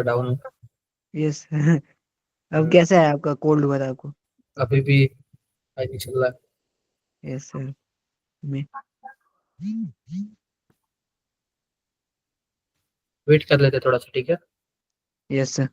Down. Yes. अब कैसा है आपका? कोल्ड हुआ था आपको? अभी भी नहीं चल रहा है। Yes sir. मैं वेट कर लेते थोड़ा सा, ठीक है। Yes sir.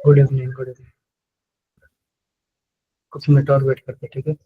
Good evening, good evening. कुछ मिनट और वेट करते, ठीक है।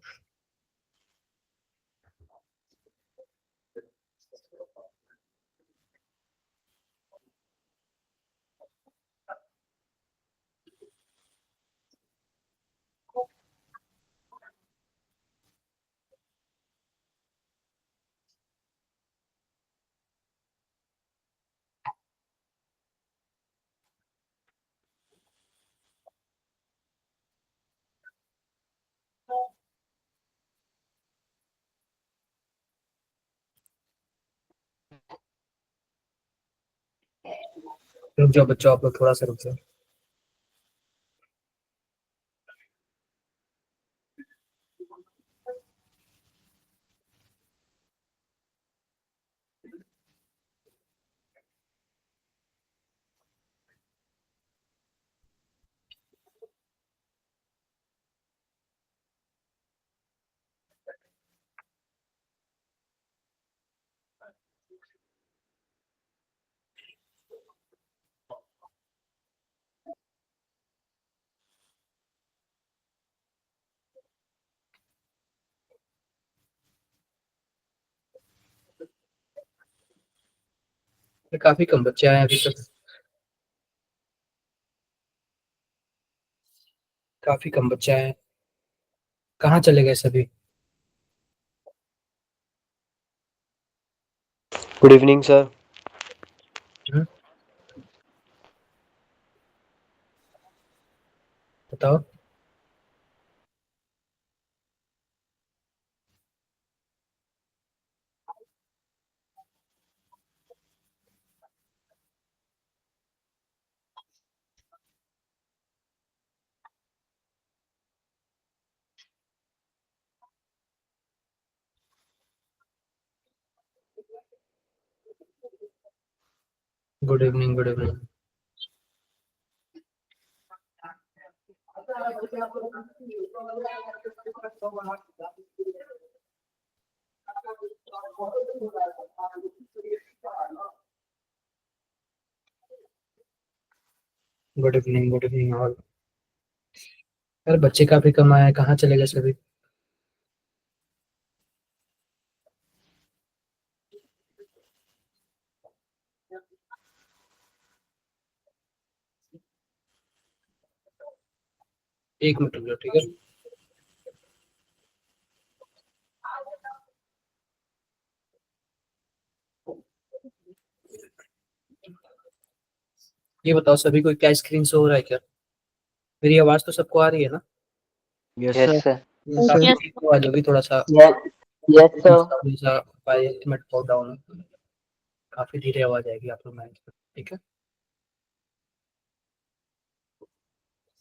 रुक जाओ बच्चों, आप लोग थोड़ा सा रुक जाओ। काफी कम बच्चे आए हैं अभी तक, काफी कम बच्चे आए हैं। कहाँ चले गए सभी? Good evening sir. बताओ। Good evening, good evening. Good evening, good evening all. यार बच्चे काफी कम आए हैं, कहाँ चले गए सभी? एक मिनट रुक जाओ, ठीक है। ये बताओ सभी को क्या स्क्रीन शो हो रहा है क्या? मेरी आवाज तो सबको आ रही है ना? Yes yes sir. Sir. Yes काफी सर। ठीक आवाज होगी थोड़ा सा। Yes sir. हमेशा बाय एस्टिमेट फॉल डाउन, काफी धीरे आवाज आएगी आप लोग मैनेज कर, ठीक है।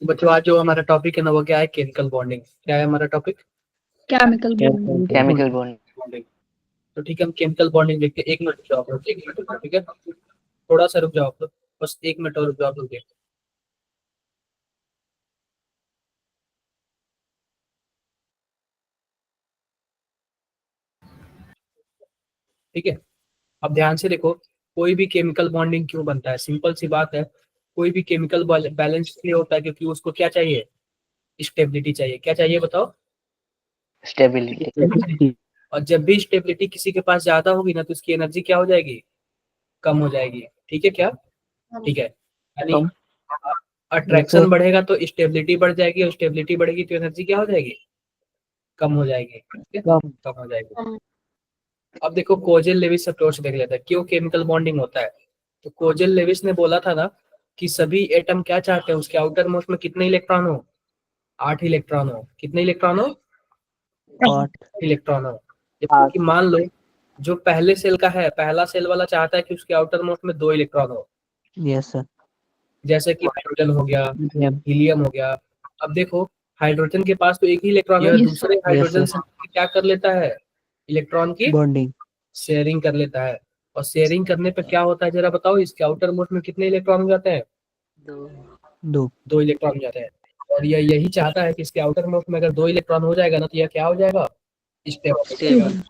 बच्चों आज जो हमारा टॉपिक है ना वो क्या है, केमिकल बॉन्डिंग। क्या है हमारा topic? Chemical bonding. Chemical bond. Bonding. तो ठीक है, हम केमिकल बॉन्डिंग देखते हैं। 1 मिनट रुक जाओ आप लोग, 1 मिनट रुक जाओ, ठीक है। थोड़ा सा रुक जाओ आप लोग, बस 1 मिनट और रुक जाओ आप लोग, देखते हैं। ठीक है, अब ध्यान से देखो, कोई भी केमिकल बॉन्डिंग क्यों बनता है, सिंपल सी बात है। कोई भी केमिकल बैलेंस इसलिए होता है क्योंकि उसको क्या चाहिए, स्टेबिलिटी चाहिए। क्या चाहिए बताओ? स्टेबिलिटी। और जब भी स्टेबिलिटी किसी के पास ज्यादा होगी ना तो उसकी एनर्जी क्या हो जाएगी, कम हो जाएगी। ठीक है क्या? ठीक है, यानी अट्रैक्शन बढ़ेगा तो स्टेबिलिटी बढ़ जाएगी, और स्टेबिलिटी बढ़ेगी तो एनर्जी क्या हो जाएगी, कम हो जाएगी। ठीक है, कम हो जाएगी। अब देखो कोजेल लेविस अप्रोच देख लेते हैं, क्यों केमिकल बॉन्डिंग होता है। तो कोजेल लेविस ने बोला था ना कि सभी एटम क्या चाहते हैं, उसके आउटर मोस्ट में कितने इलेक्ट्रॉन हो, 8 इलेक्ट्रॉन हो। कितने इलेक्ट्रॉन हो? 8 इलेक्ट्रॉन हो। जैसे कि मान लो जो पहले सेल का है, पहला सेल वाला चाहता है कि उसके आउटर मोस्ट में 2 इलेक्ट्रॉन हो। Yes sir. जैसे कि हाइड्रोजन हो गया, हीलियम हो गया। अब देखो हाइड्रोजन के पास तो एक ही इलेक्ट्रॉन है, दूसरे हाइड्रोजन से क्या कर लेता है, इलेक्ट्रॉन की बॉन्डिंग शेयरिंग कर लेता है। और शेयरिंग करने पे क्या होता है जरा बताओ, इसके आउटर मोस्ट में कितने इलेक्ट्रॉन हो जाते हैं, 2 इलेक्ट्रॉन हो जाते हैं। और यह यही चाहता है कि इसके आउटर मोस्ट में अगर 2 इलेक्ट्रॉन हो जाएगा ना तो यह क्या हो जाएगा, स्टेबल।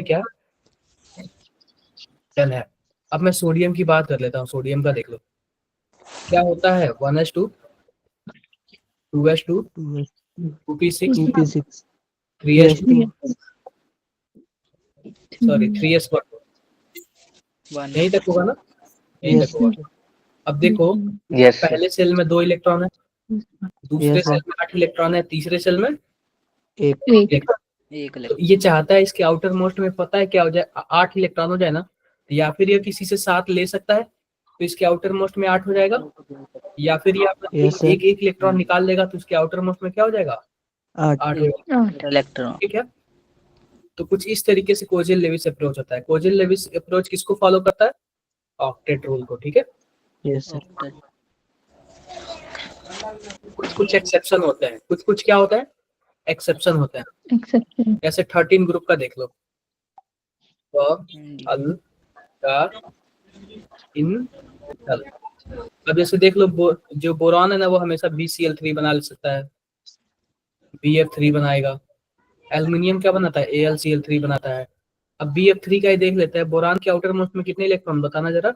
क्या डन है। अब मैं सोडियम की बात कर लेता हूँ, सोडियम का देख लो क्या होता है, 1s2 2s2 2p6 2p6 3s2 sorry 3s1 यहीं तक होगा ना, यहीं तक होगा। अब देखो पहले सेल में 2 इलेक्ट्रॉन है, दूसरे सेल में 8 इलेक्ट्रॉन है, तीसरे सेल में 1। तो ये चाहता है इसके आउटर मोस्ट में पता है क्या हो जाए, 8 इलेक्ट्रॉन हो जाए ना, या फिर ये किसी से 7 ले सकता है तो इसके आउटर मोस्ट में 8 हो जाएगा, या फिर ये एक इलेक्ट्रॉन निकाल लेगा तो उसके आउटर मोस्ट में क्या हो जाएगा, 8 इलेक्ट्रॉन। ठीक है, तो कुछ इस तरीके से कोजेल लेविस अप्रोच होता है। कोजेल लेविस अप्रोच किसको फॉलो करता है, ऑक्टेट रूल को। ठीक है, यस सर। कुछ एक्सेप्शन होते हैं, कुछ क्या होता है, एक्सेप्शन होते हैं। जैसे 13 ग्रुप का देख लो, अल का इन अल। अब जैसे देख लो जो बोरॉन है ना वो हमेशा BCl3 बना ले सकता है, BF3 बनाएगा। एल्युमिनियम क्या बनाता है, AlCl3 बनाता है। अब BF3 का ही देख लेते हैं, बोरान के आउटर मोस्ट में कितने इलेक्ट्रॉन बताना जरा,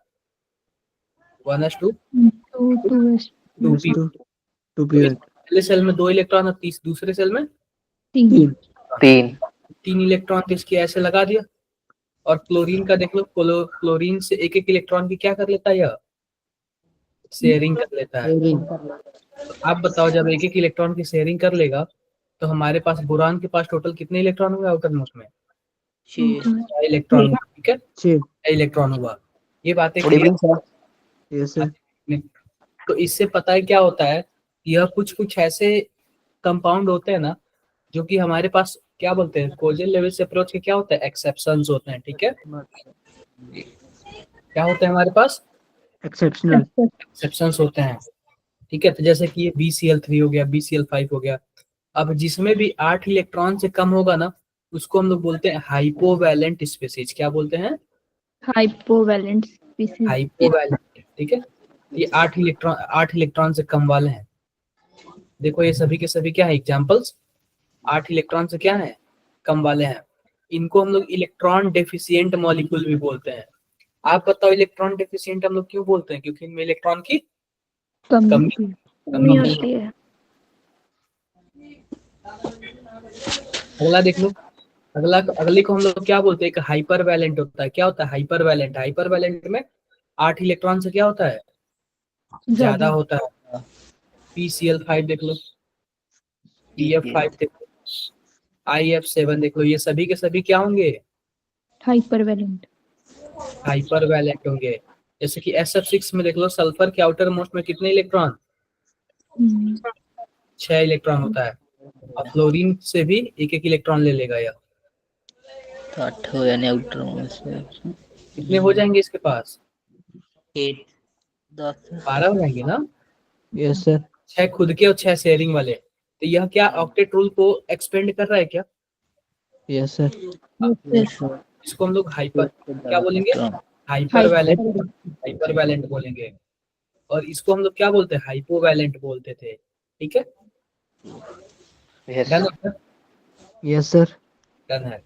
1s2 2p। पहले सेल में 2 इलेक्ट्रॉन है, दूसरे सेल में 3 इलेक्ट्रॉन तो इसके ऐसे लगा दिया। और क्लोरीन का देख लो, क्लोरीन से एक इलेक्ट्रॉन की क्या कर लेता है, यह शेयरिंग कर लेता है। तो आप बताओ जब एक इलेक्ट्रॉन की शेयरिंग कर लेगा तो हमारे पास बोरान के पास टोटल कितने इलेक्ट्रॉन होंगे आउटर मोस्ट में, 6 इलेक्ट्रॉन। ठीक है, 6 इलेक्ट्रॉन हुआ। ये बातें तो इससे पता है क्या होता है, यह कुछ ऐसे कंपाउंड होते हैं ना जो कि हमारे पास क्या बोलते हैं, कोजेल लेविस अप्रोच के क्या होता है, एक्सेप्शंस होते हैं। ठीक है, क्या होते हैं हमारे पास, एक्सेप्शंस होते हैं। ठीक है, तो जैसे कि ये BCl3 हो गया, BCl5 हो गया। अब जिसमें भी 8 इलेक्ट्रॉन से कम होगा ना उसको हम लोग बोलते हैं हाइपोवैलेंट स्पीसीज। क्या बोलते हैं, हाइपोवैलेंट स्पीसीज। हाइपोवैलेंट। ठीक है, ये 8 इलेक्ट्रॉन से कम वाले हैं। देखो ये सभी के सभी क्या है, एग्जांपल्स 8 इलेक्ट्रॉन से क्या है, कम वाले हैं। इनको हम लोग इलेक्ट्रॉन डेफिशिएंट मॉलिक्यूल भी बोलते हैं। आप बताओ इलेक्ट्रॉन डेफिशिएंट हम लोग क्यों बोलते हैं, क्योंकि इनमें इलेक्ट्रॉन की कमी होती है। अगला देख लो, अगले को हम लोग क्या बोलते हैं, एक हाइपर वैलेंट होता है। क्या होता है, हाइपर वैलेंट। हाइपर वैलेंट में 8 इलेक्ट्रॉन से क्या होता है, ज्यादा होता है। PCl5 देख लो, PF5 देख लो, IF7 देख लो, ये सभी के सभी क्या होंगे, हाइपर वैलेंट होंगे। जैसे कि SF6 में देख लो, सल्फर के आउटर मोस्ट में कितने इलेक्ट्रॉन, 6 इलेक्ट्रॉन होता है। और फ्लोरीन से भी एक इलेक्ट्रॉन ले लेगा यह। तो 8 हो यानी आउटर मोस्ट में कितने हो जाएंगे इसके पास? 8 10 12 हो जाएंगे ना? Yes sir. 6 खुद के और 6 शेयरिंग वाले। तो यह क्या ऑक्टेट रूल को एक्सपेंड कर रहा है क्या? Yes sir. इसको हम लोग हाइपर क्या बोलेंगे? हाइपर वैलेंट बोलेंगे। और इसको हम लोग क्या बोलते हैं? हाइपोवैलेंट बोलते थे। ठीक है, यस डन है? Yes sir. डन है।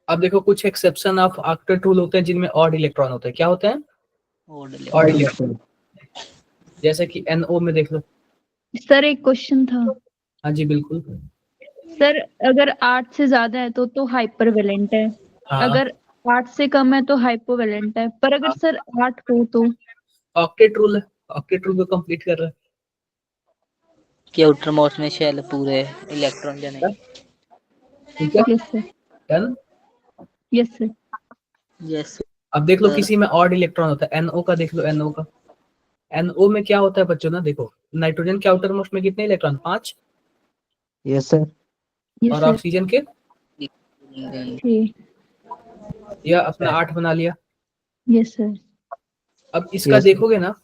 अब देखो कुछ एक्सेप्शन ऑफ ऑक्टेट रूल होते हैं जिनमें ऑड इलेक्ट्रॉन होते हैं। क्या होते हैं? Odd electron. जैसे कि NO में देख लो। सर एक क्वेश्चन था। हाँ जी बिल्कुल। सर अगर 8 से ज्यादा है तो हाइपरवेलेंट है। हाँ, अगर 8 से कम है तो हाइपोवेलेंट है। पर अगर सर 8 हो तो ऑक्टेट रूल है। ऑक्टेट रूल को कंप्लीट कर रहा है। कि आउटर मोस्ट में शेल पूरे इलेक्ट्रॉन जने। ठीक है, yes sir. Done. Yes sir. Yes अब देख लो सर। किसी में ऑड इलेक्ट्रॉन होता है। NO का देख लो। NO का, NO में क्या होता है बच्चों ना? देखो नाइट्रोजन के आउटर मोस्ट में कितने इलेक्ट्रॉन? 5। Yes sir. यस और सर। ऑक्सीजन के यह अपना 8 बना लिया। Yes sir. अब इसका Yes. देखोगे ना,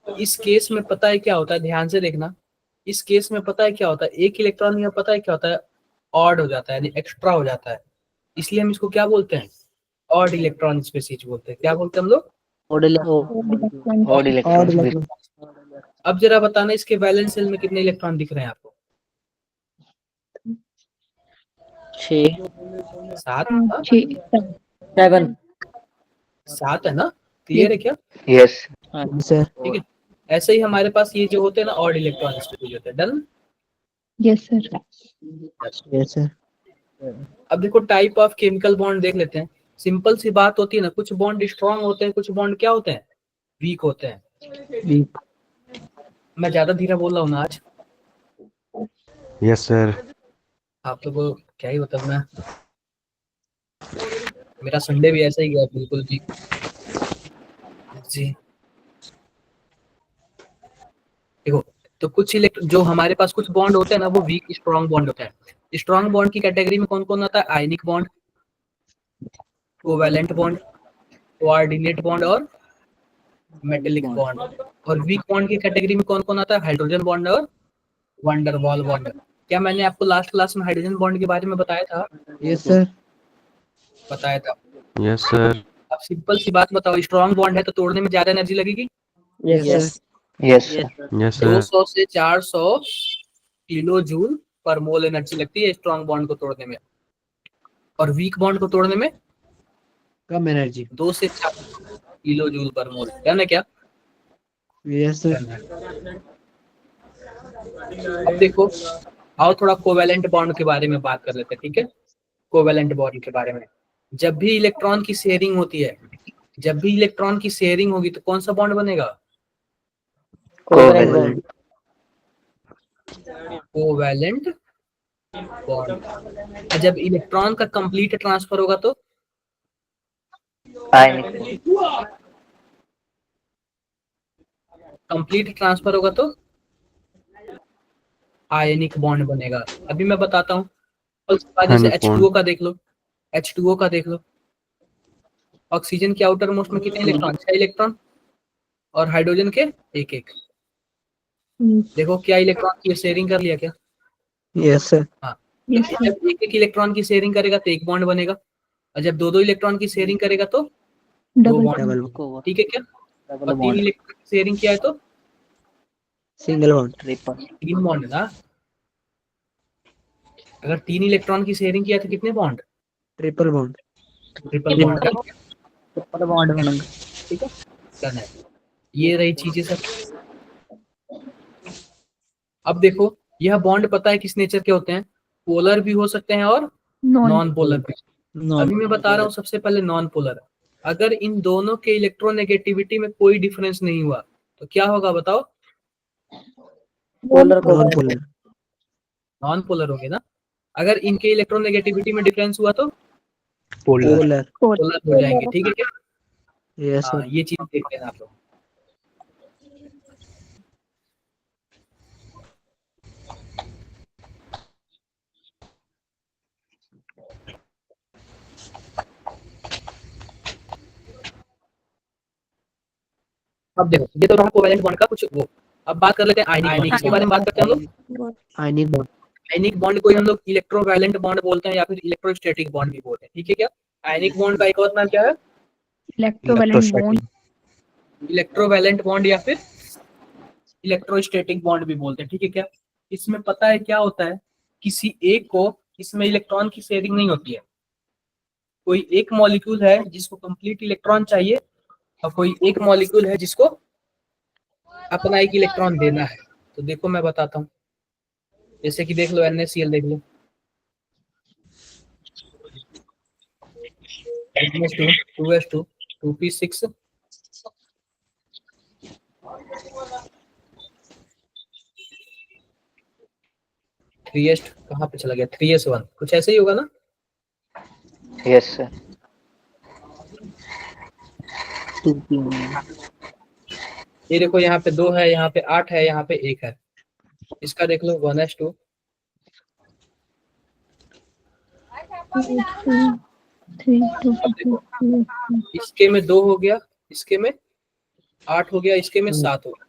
इस केस में पता है क्या होता है? ध्यान से देखना। इस केस में पता है क्या होता है? एक इलेक्ट्रॉन यहाँ पता है क्या होता है? ऑड हो जाता है, यानी एक्स्ट्रा हो जाता है। इसलिए हम इसको क्या बोलते हैं? ऑड इलेक्ट्रॉन स्पीसीज बोलते हैं। क्या बोलते हैं हम लोग? Odd electron. अब जरा बताना इसके वैलेंस शेल में कितने इलेक्ट्रॉन दिख रहे हैं आपको? 6 7। 7 7 है ना? क्लियर है क्या? Yes sir. ठीक है। ऐसे ही हमारे पास ये जो होते हैं ना ऑड इलेक्ट्रॉन स्पीसीज होते हैं। Done. Yes sir. Yes sir. अब देखो टाइप ऑफ केमिकल बॉन्ड देख लेते हैं। सिंपल सी बात होती है ना, कुछ बॉन्ड स्ट्रांग होते हैं, कुछ बॉन्ड क्या होते हैं? वीक होते हैं। मैं ज्यादा धीरे बोल रहा हूँ ना आज? Yes sir. आप लोग को क्या ही मतलब मैं, मेरा संडे भी ऐसा ही गया बिल्कुल भी जी। देखो, तो कुछ जो हमारे पास कुछ बॉन्ड होते हैं ना, वो वीक स्ट्रांग बॉन्ड होता है। स्ट्रांग बॉन्ड की कैटेगरी में कौन कौन आता है? Ionic bond, covalent bond, coordinate bond और मेटेलिक बॉन्ड। और वीक बॉन्ड की कैटेगरी में कौन कौन आता है? हाइड्रोजन बॉन्ड और वंडर वॉल बॉन्ड। क्या मैंने आपको लास्ट क्लास में हाइड्रोजन बॉन्ड के बारे में बताया था? Yes sir. बताया था। Yes sir. अब सिंपल सी बात बताओ, स्ट्रांग बॉन्ड है तो तोड़ने में ज्यादा एनर्जी लगेगी? Yes sir. Yes yes sir. 200 से 400 किलो जूल पर मोल एनर्जी लगती है स्ट्रांग बॉन्ड को तोड़ने में। और वीक बॉन्ड को तोड़ने में कम एनर्जी। 2 से 4 किलो जूल पर मोल। डन है क्या? Yes sir. डन है। अब देखो, आओ थोड़ा कोवैलेंट बॉन्ड के बारे में बात कर लेते हैं। ठीक है, कोवैलेंट बॉन्ड के बारे में। जब भी इलेक्ट्रॉन की शेयरिंग होती है, जब भी इलेक्ट्रॉन की शेयरिंग होगी तो कौन सा बॉन्ड बनेगा? कोवैलेंट। Covalent bond. और जब इलेक्ट्रॉन का कंप्लीट ट्रांसफर होगा तो कंप्लीट ट्रांसफर होगा तो आयनिक बॉन्ड बनेगा। अभी मैं बताता हूँ। जैसे H2O का देख लो, H2O का देख लो। ऑक्सीजन के आउटर मोस्ट में कितने इलेक्ट्रॉन? 6 इलेक्ट्रॉन। और हाइड्रोजन के एक एक। देखो क्या इलेक्ट्रॉन की शेयरिंग कर लिया क्या? Yes sir. हाँ। जब एक एक इलेक्ट्रॉन की शेयरिंग करेगा तो एक बॉन्ड बनेगा, और जब दो दो इलेक्ट्रॉन की शेयरिंग करेगा तो दो बॉन्ड। डबल। ठीक है क्या? और 3 इलेक्ट्रॉन की शेयरिंग किया है तो सिंगल बॉन्ड। 3 बॉन्ड ना। अगर 3 इलेक्ट्रॉन की शेयरिंग किया तो कितने bond? Triple bond. Triple bond. Bond बनेगा। ठीक है, डन है। ये रही चीजें सब। अब देखो, यह बॉन्ड पता है किस नेचर के होते हैं? पोलर भी हो सकते हैं और नॉन पोलर भी। अभी मैं बता रहा हूँ सबसे पहले नॉन पोलर। अगर इन दोनों के इलेक्ट्रोनेगेटिविटी में कोई डिफरेंस नहीं हुआ तो क्या होगा बताओ? Non polar. नॉन पोलर होंगे ना। अगर इनके इलेक्ट्रोनेगेटिविटी में डिफरेंस हुआ तो पोलर। पोलर हो जाएंगे। ठीक है क्या? यस हाँ, सर। ये चीज देख लेना आप लोग। अब देखो ये तो रहा कोवेलेंट बॉन्ड का कुछ वो। अब बात कर लेते हैं आयनिक बॉन्ड, इसके बारे में बात करते हैं हम लोग। Ionic bond. आयनिक बॉन्ड को ही हम लोग इलेक्ट्रोवैलेंट बॉन्ड बोलते हैं या फिर इलेक्ट्रोस्टैटिक बॉन्ड भी बोलते हैं, ठीक है क्या। आयनिक बॉन्ड का एक और नाम क्या है? Electrovalent bond. इलेक्ट्रोवैलेंट बॉन्ड या फिर इलेक्ट्रोस्टैटिक बॉन्ड भी बोलते हैं, ठीक है क्या। इसमें पता है क्या होता है, किसी एक को इसमें इलेक्ट्रॉन की शेयरिंग नहीं होती है। कोई एक मॉलिक्यूल है जिसको कंप्लीट इलेक्ट्रॉन चाहिए और कोई एक मॉलिक्यूल है जिसको अपना एक इलेक्ट्रॉन देना है। तो देखो मैं बताता हूँ, जैसे कि देख लो NaCl देख लो, 2s2 2p6 3s कहाँ पे चला गया, 3s1 कुछ ऐसे ही होगा ना। Yes sir. 2p। ये देखो यहाँ पे 2 है, यहाँ पे 8 है, यहाँ पे 1 है। इसका देख लो 1s2 इसके में 2 हो गया, इसके में 8 हो गया, इसके में 7 हो गया।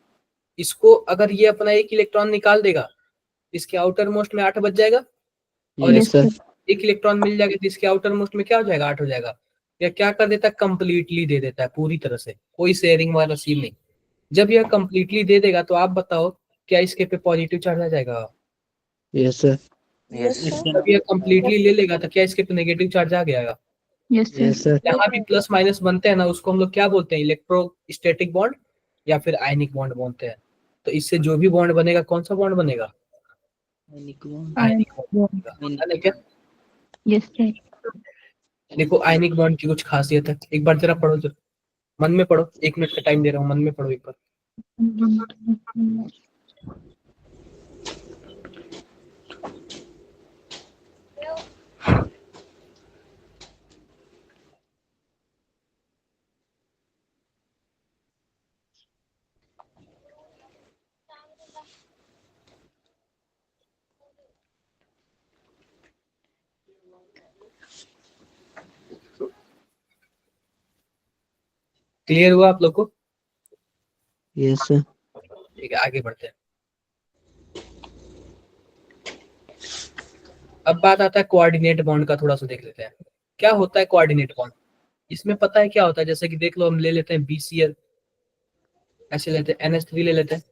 इसको अगर ये अपना एक इलेक्ट्रॉन निकाल देगा, इसके आउटर मोस्ट में 8 बच जाएगा और Yes, इसको sir. एक इलेक्ट्रॉन मिल जाएगा तो इसके आउटर मोस्ट में क्या हो जाएगा, 8 हो जाएगा। या क्या कर देता है, कंप्लीटली दे देता है पूरी तरह से, कोई शेयरिंग वाला सीन नहीं। जब यह कंप्लीटली दे देगा तो आप बताओ क्या इसके पे पॉजिटिव चार्ज आ जाएगा। Yes, sir. यस जब यह कंप्लीटली ले लेगा तो क्या इसके पे नेगेटिव चार्ज आ गया। Yes Yes, sir. जहाँ भी प्लस माइनस बनते हैं ना उसको हम लोग क्या बोलते हैं, इलेक्ट्रोस्टैटिक बॉन्ड या फिर आयनिक बॉन्ड बोलते हैं। तो इससे जो भी बॉन्ड बनेगा कौन सा बॉन्ड बनेगा, आयनिक बॉन्ड बनेगा, है ना क्या। Yes sir. देखो आयनिक बॉन्ड की कुछ खासियत है, एक बार जरा पढ़ो, जरा मन में पढ़ो, 1 मिनट का टाइम दे रहा हूँ, मन में पढ़ो एक बार। क्लियर हुआ आप लोग को? Yes, sir. ठीक है आगे बढ़ते हैं। अब बात आता है कोऑर्डिनेट बॉन्ड का, थोड़ा सा देख लेते हैं क्या होता है कोऑर्डिनेट बॉन्ड। इसमें पता है क्या होता है, जैसे कि देख लो हम ले लेते हैं BCl, ऐसे लेते हैं NH3 ले लेते हैं,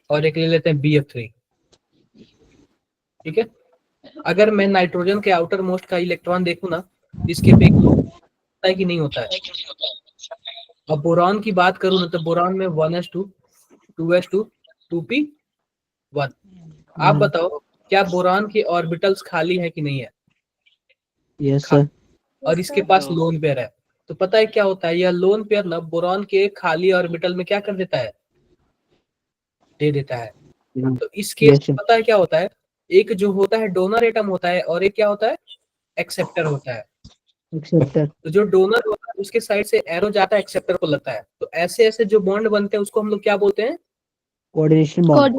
और एक ले लेते हैं BF3, ठीक है। अगर मैं नाइट्रोजन के आउटर मोस्ट का इलेक्ट्रॉन देखूं ना, इसके पे होता है कि नहीं होता है। अब बोरान की बात करूं ना तो बोरान में 1s2 2s2 2p1। आप बताओ क्या बोरान के ऑर्बिटल्स खाली है कि नहीं है। Yes, sir. और इसके पास लोन पेयर है। तो पता है क्या होता है, यह लोन पेयर ना बोरान के खाली ऑर्बिटल में क्या कर देता है, दे देता है। तो इस केस Yes, में sir. पता है क्या होता है, एक जो होता है डोनर एटम होता है और एक क्या होता है, एक्सेप्टर होता है। Acceptor. तो जो डोनर होता है उसके साइड से एरो जाता है, एक्सेप्टर को लगता है। तो ऐसे ऐसे जो बॉन्ड बनते हैं उसको हम लोग क्या बोलते हैं, Coordination bond.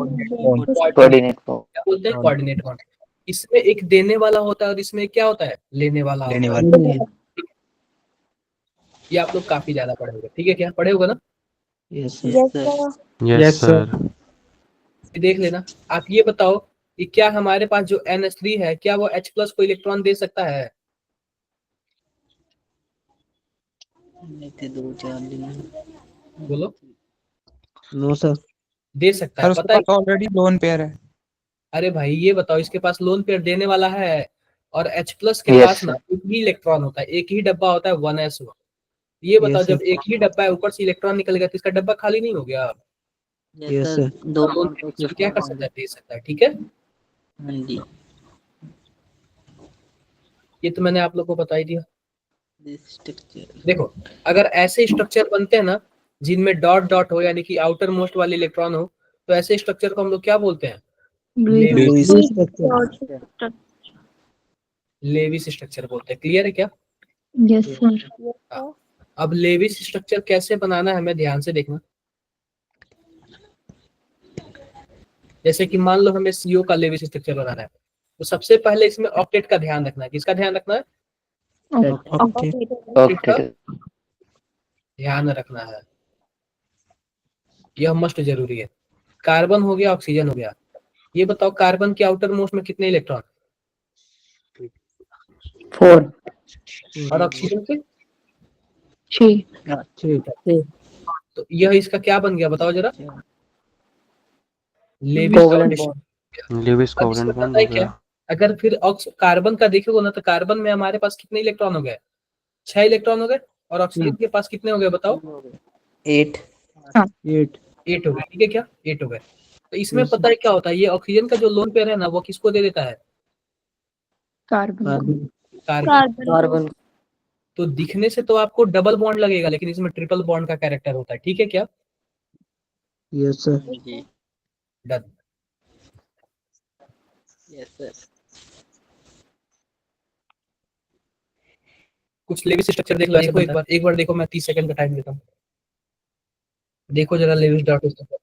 कोऑर्डिनेट को क्या बोलते हैं, कोऑर्डिनेट बॉन्ड। इसमें एक देने वाला होता है और इसमें क्या होता है, लेने वाला होता है। ये आप लोग काफी ज्यादा पढ़े होंगे, ठीक है क्या, पढ़े होगा ना। Yes, sir. Yes sir. Yes sir. देख लेना। आप ये बताओ कि क्या हमारे पास जो NH3 है क्या वो H+ को इलेक्ट्रॉन दे सकता है। दो चार दिन बोलो। No, sir. दे सकता सर है, उसके पता है। पास ऑलरेडी लोन पेयर है। अरे भाई ये बताओ, इसके पास लोन पेयर देने वाला है और H+ के Yes, पास ना एक ही इलेक्ट्रॉन होता है, एक ही डब्बा होता है 1s1। ये बताओ Yes, जब sir. एक ही डब्बा है ऊपर से इलेक्ट्रॉन निकल गया तो इसका डब्बा खाली नहीं हो गया। Yes, sir. दो लोन पेयर क्या कर सकता है, दे सकता है, ठीक है। हाँ जी। ये तो मैंने आप लोग को बता ही दिया। स्ट्रक्चर देखो अगर ऐसे स्ट्रक्चर बनते हैं ना जिनमें डॉट डॉट हो यानी कि आउटर मोस्ट वाले इलेक्ट्रॉन हो, तो ऐसे स्ट्रक्चर को हम लोग क्या बोलते हैं, Lewis structure. लेविस स्ट्रक्चर बोलते हैं। क्लियर है क्या। Yes sir. अब लेविस स्ट्रक्चर कैसे बनाना है हमें ध्यान से देखना। जैसे कि मान लो हमें CO का लेविस स्ट्रक्चर बनाना है, तो सबसे पहले इसमें ऑक्टेट का ध्यान रखना है। किसका ध्यान रखना है, ओके ओके ध्यान रखना है, यह मस्ट जरूरी है। कार्बन हो गया, ऑक्सीजन हो गया। ये बताओ कार्बन के आउटर मोस्ट में कितने इलेक्ट्रॉन 4 और ऑक्सीजन के? 6। ठीक तो यह इसका क्या बन गया बताओ जरा? Lewis covalent condition. Bond Lewis अब इसमें कोवलेंट बॉन्ड पता है हो क्या, गया। अगर फिर कार्बन का देखोगे ना तो कार्बन में हमारे पास कितने इलेक्ट्रॉन हो गए? 6 इलेक्ट्रॉन हो गए। और ऑक्सीजन के पास कितने हो गए बताओ? 8 8 8 हो गए। ठीक है क्या? 8 हो गए। तो इसमें पता है क्या होता है, ये ऑक्सीजन का जो लोन पेयर है ना वो किसको दे देता है? Carbon carbon. कार्बन तो दिखने से तो आपको डबल बॉन्ड लगेगा, लेकिन इसमें ट्रिपल बॉन्ड का कैरेक्टर होता है। ठीक है क्या? Yes sir done. Yes sir कुछ लेविस स्ट्रक्चर देख लो, देखो एक बार देखो, मैं 30 सेकंड का टाइम देता हूँ। देखो जरा लेविस डॉट स्ट्रक्चर।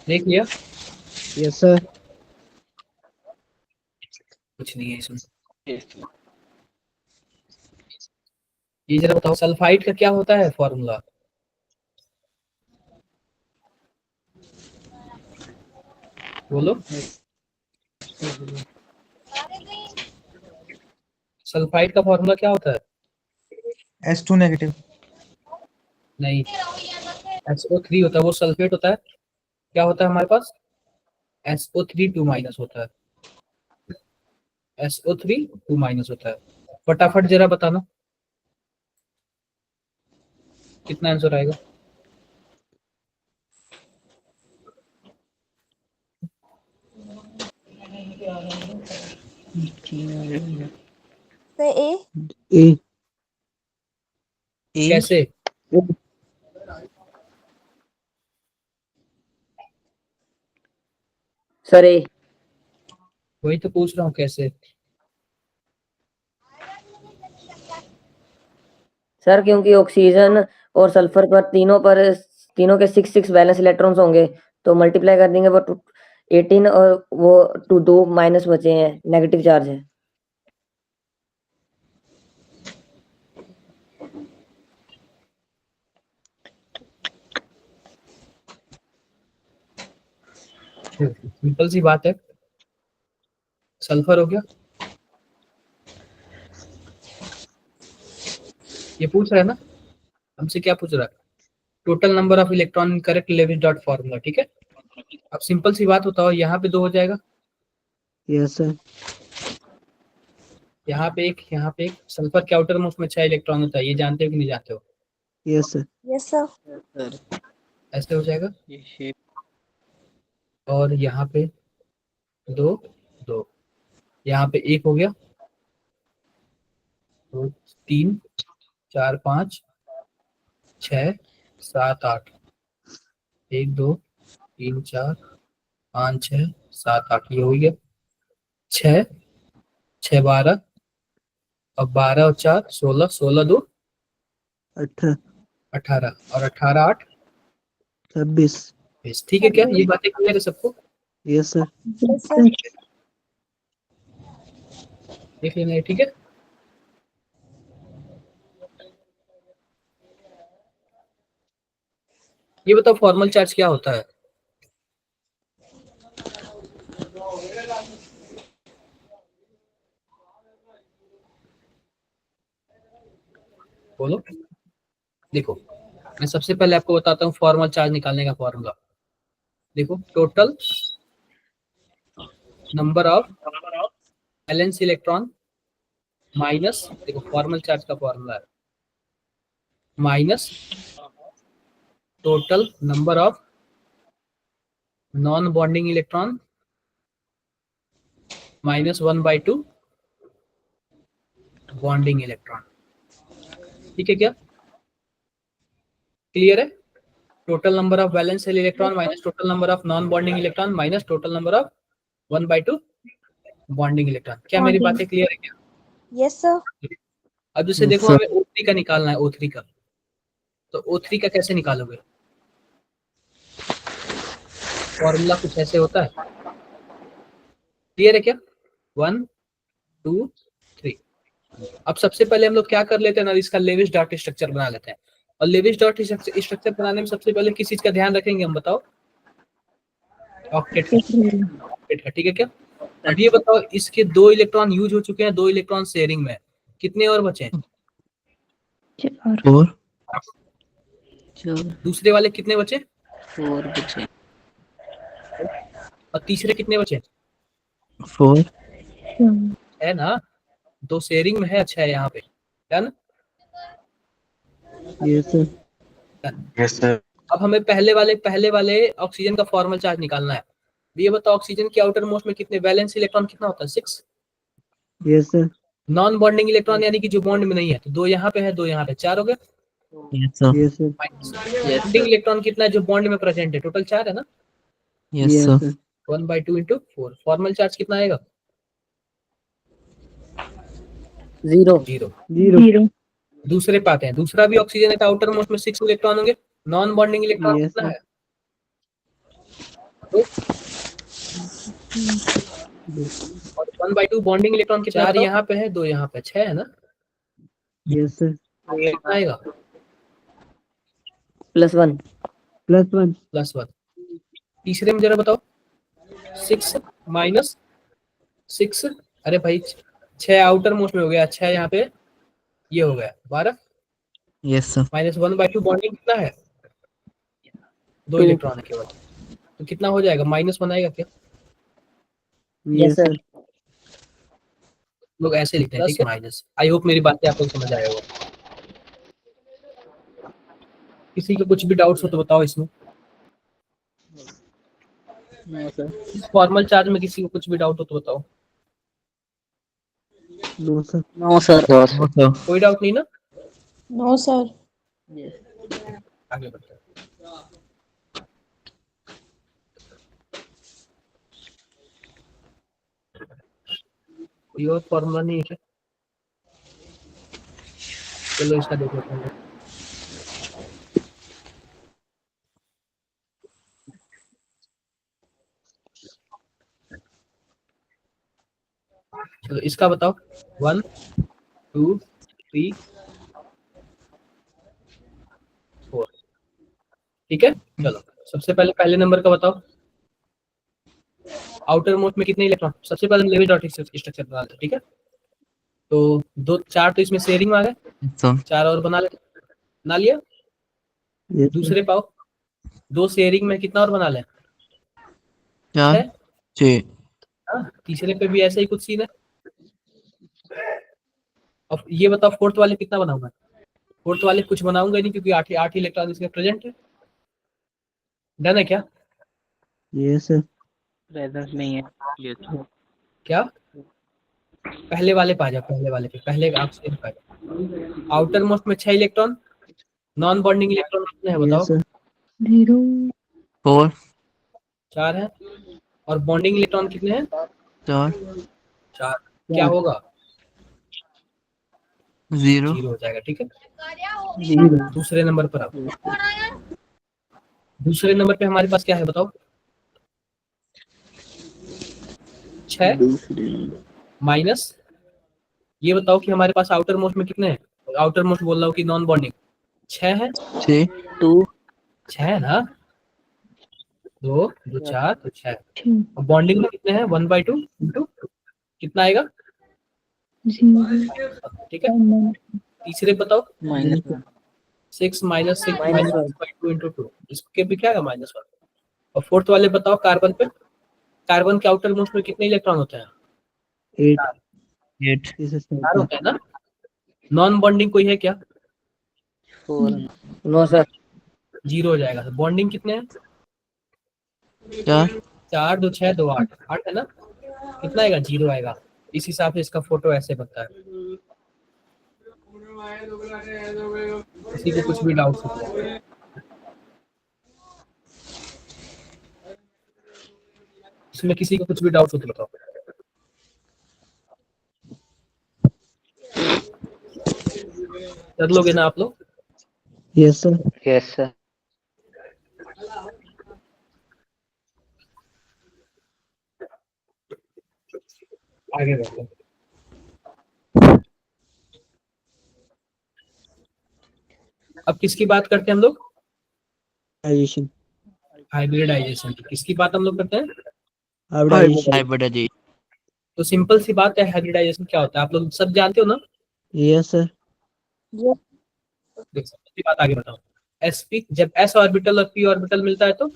देख लिया? यस सर कुछ नहीं है इसमें। ये जरा बताओ सल्फाइड का क्या होता है फॉर्मूला? बोलो। सल्फाइड का फॉर्मूला क्या होता है? S2 negative. नहीं, SO3 होता है, वो सल्फेट होता है। क्या होता है हमारे पास? SO3 2 माइनस होता है। SO3 2 माइनस होता है। फटाफट जरा बताना कितना आंसर आएगा? ए कैसे? सर ए वही तो पूछ रहा हूँ कैसे। सर क्योंकि ऑक्सीजन और सल्फर तीनों के 6 बैलेंस इलेक्ट्रॉन्स होंगे, तो मल्टीप्लाई कर देंगे वो 18 और वो 2 माइनस बचे हैं, नेगेटिव चार्ज है। सिंपल सी बात है। सल्फर हो गया। ये पूछ रहा है ना हमसे, क्या पूछ रहा है? Total number of electron in correct Lewis dot formula. ठीक है, अब सिंपल सी बात बताओ, यहाँ पे 2 हो जाएगा, यस सर यहाँ पे एक। सल्फर के आउटर मोस्ट में 6 इलेक्ट्रॉन होता है, ये जानते हो कि नहीं जानते हो? यस सर ऐसे हो जाएगा। और यहाँ पे 2 2, यहाँ पे 1 हो गया, 2 3 4 5 6 7 8, 1 2 3 4 5 6 7 8, ये हो गया 6 6 12, अब 12 और 4 16, 16 2 18 18, और 18 8 26 20। ठीक है क्या? ये बातें क्लियर है सबको? यस सर देख लेना, ठीक है। ये बताओ फॉर्मल चार्ज क्या होता है? बोलो। देखो मैं सबसे पहले आपको बताता हूँ फॉर्मल चार्ज निकालने का फॉर्मूला। देखो total number of valence electron minus, देखो फॉर्मल चार्ज का फॉर्मूला है minus total number of non bonding electron -1/2 bonding electron. ठीक है क्या? क्लियर है? Total number of valence shell electron minus total number of non bonding electron minus total number of 1/2 bonding electron. क्या मेरी Bonding. बातें clear है क्या? Yes sir. अब जैसे Yes, देखो sir. हमें O3 का निकालना है, O3 का, तो O3 का कैसे निकालोगे? फॉर्मूला कुछ ऐसे होता है, क्लियर है क्या? 1 2 3। अब सबसे पहले हम लोग क्या कर लेते हैं ना, इसका लेविस डॉट स्ट्रक्चर बना लेते हैं। और लेविस डॉट स्ट्रक्चर बनाने में सबसे पहले किस चीज का ध्यान रखेंगे हम, बताओ? ऑक्टेट का, ऑक्टेट का, ठीक है क्या? अब ये बताओ, इसके 2 इलेक्ट्रॉन यूज हो चुके हैं, 2 इलेक्ट्रॉन शेयरिंग में, कितने और बचे? 4 दूसरे वाले कितने बचे? 4 बचे। और तीसरे कितने बचे? 4 है ना, 2 शेयरिंग में है। अच्छा है यहाँ पे, है ना? Yes sir. Yes sir. अब हमें पहले वाले ऑक्सीजन का फॉर्मल चार्ज निकालना है। ये बताओ, ऑक्सीजन के आउटर मोस्ट में कितने वैलेंस इलेक्ट्रॉन कितना होता है? 6। Yes sir. Non bonding electron यानी कि जो बॉन्ड में नहीं है, तो 2 यहाँ पे है, 2 यहाँ पे, 4 हो गए। Yes sir. Yes sir. Bonding electron कितना है जो बॉन्ड में प्रेजेंट है? टोटल 4 है ना। Yes sir. 1/2 × 4। फॉर्मल चार्ज कितना आएगा? 0 0 दूसरे पाते हैं, दूसरा भी ऑक्सीजन है, आउटर मोस्ट में 6 इलेक्ट्रॉन होंगे। नॉन बॉन्डिंग इलेक्ट्रॉन Yes, कितना sir. है? तो 1/2 बॉन्डिंग इलेक्ट्रॉन कितना? 4 यहाँ पे है, 2 यहाँ पे, 6 है ना। Yes sir. कितना आएगा? +1 +1। तीसरे में जरा बताओ, 6 माइनस 6, अरे भाई 6 आउटर मोस्ट में हो गया, 6 यहाँ पे, ये हो गया 12। Yes sir. माइनस 1/2 बॉन्डिंग कितना है? 2 2 इलेक्ट्रॉन है केवल, तो कितना हो जाएगा? -1 आएगा क्या? Yes sir. लोग ऐसे लिखते हैं, ठीक है, माइनस। आई होप मेरी बातें आपको समझ आया होगा। किसी को कुछ भी डाउट्स हो तो बताओ इसमें। इस फॉर्मल चार्ज में किसी को कुछ भी डाउट हो तो बताओ। No sir. कोई डाउट नहीं ना? No sir. आगे बढ़ते हैं। कोई और फॉर्मूला नहीं है क्या? चलो इसका देख लेते हैं। चलो इसका बताओ। 1 2 3 4, ठीक है। चलो सबसे पहले नंबर का बताओ, आउटर मोस्ट में कितने इलेक्ट्रॉन? सबसे पहले लेविस डॉट स्ट्रक्चर बना लेते हैं, ठीक है। तो 4 तो इसमें शेयरिंग में आ गए, 4 और बना लिया। दूसरे पाओ, 2 शेयरिंग में कितना और बना लें? 6। तीसरे पे भी ऐसा ही कुछ सीन है। अब ये बताओ, फोर्थ वाले कितना बनाऊंगा? फोर्थ वाले कुछ बनाऊंगा नहीं, क्योंकि 8 इलेक्ट्रॉन इसमें प्रेजेंट है। डन है क्या? Yes sir. प्रेजेंट नहीं है। क्या? पहले वाले पे आ जाओ, पहले ऑक्सीजन पे आ जाओ। आउटर मोस्ट में 6 इलेक्ट्रॉन, नॉन बॉन्डिंग इलेक्ट्रॉन कितने हैं बताओ? 0 4 है। और बॉन्डिंग इलेक्ट्रॉन कितने हैं? 4। क्या होगा? 0 हो जाएगा, ठीक है। दूसरे नंबर पर आओ। दूसरे नंबर पे हमारे पास क्या है बताओ? 6 माइनस, ये बताओ कि हमारे पास आउटर मोस्ट में कितने हैं? आउटर मोस्ट बोल रहा हूँ कि नॉन बॉन्डिंग 6 है। 6 है ना। 2 2 4 तो 6। बॉन्डिंग में कितने हैं? 1/2 इंटू कितना आएगा? 0 ठीक है। तीसरे बताओ, 6 माइनस 6 -1/2 इंटू 2, इसके भी क्या है? -1। और फोर्थ वाले बताओ, कार्बन पे। कार्बन के आउटर मोस्ट में कितने इलेक्ट्रॉन होते हैं? 8 4 होता है ना। नॉन बॉन्डिंग कोई है क्या? No sir. 0 हो जाएगा। बॉन्डिंग कितने हैं? 4 2 6 2 8, 8 है ना। कितना आएगा? 0 आएगा। इस हिसाब से इसका फोटो ऐसे बनता है। किसी को कुछ भी डाउट हो इसमें किसी को कुछ भी डाउट हो तो बताओ। कर लोगे ना आप लोग? Yes sir. Yes sir. आगे बढ़ते हैं। अब किसकी बात करते हैं हम लोग? हाइब्रिडाइजेशन। हाइब्रिडाइजेशन की। किसकी बात हम लोग करते हैं? हाइब्रिडाइजेशन। तो सिंपल सी बात है, हाइब्रिडाइजेशन क्या होता है आप लोग सब जानते हो ना? Yes sir. देख सिंपल सी बात आगे बताओ। sp जब s ऑर्बिटल और p ऑर्बिटल मिलता है तो